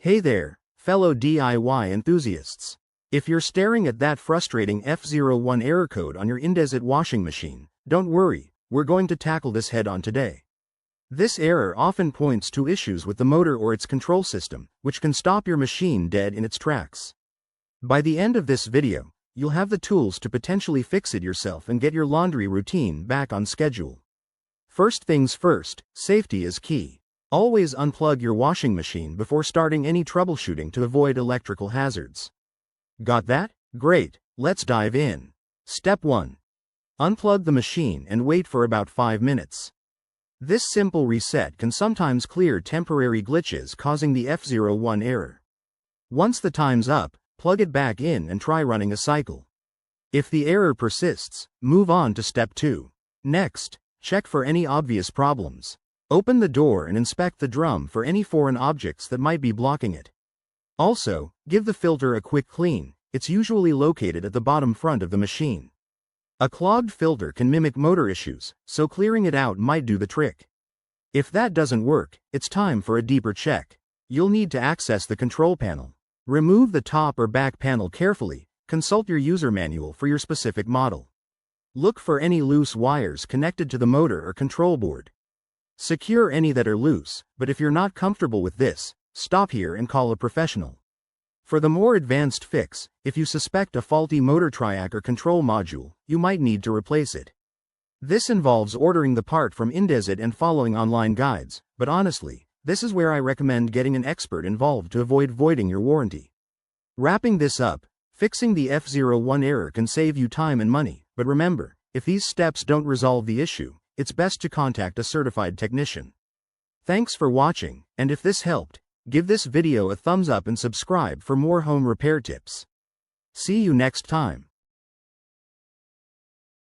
Hey there, fellow DIY enthusiasts. If you're staring at that frustrating F01 error code on your Indesit washing machine, don't worry, we're going to tackle this head-on today. This error often points to issues with the motor or its control system, which can stop your machine dead in its tracks. By the end of this video, you'll have the tools to potentially fix it yourself and get your laundry routine back on schedule. First things first, safety is key. Always unplug your washing machine before starting any troubleshooting to avoid electrical hazards. Got that? Great, let's dive in. Step 1. Unplug the machine and wait for about 5 minutes. This simple reset can sometimes clear temporary glitches causing the F01 error. Once the time's up, plug it back in and try running a cycle. If the error persists, move on to step 2. Next, check for any obvious problems. Open the door and inspect the drum for any foreign objects that might be blocking it. Also, give the filter a quick clean. It's usually located at the bottom front of the machine. A clogged filter can mimic motor issues, so clearing it out might do the trick. If that doesn't work, it's time for a deeper check. You'll need to access the control panel. Remove the top or back panel carefully. Consult your user manual for your specific model. Look for any loose wires connected to the motor or control board. Secure any that are loose, but if you're not comfortable with this, stop here and call a professional. For the more advanced fix, if you suspect a faulty motor triac or control module, you might need to replace it. This involves ordering the part from Indesit and following online guides, but honestly, this is where I recommend getting an expert involved to avoid voiding your warranty. Wrapping this up, fixing the F01 error can save you time and money, but remember, if these steps don't resolve the issue, it's best to contact a certified technician. Thanks for watching, and if this helped, give this video a thumbs up and subscribe for more home repair tips. See you next time.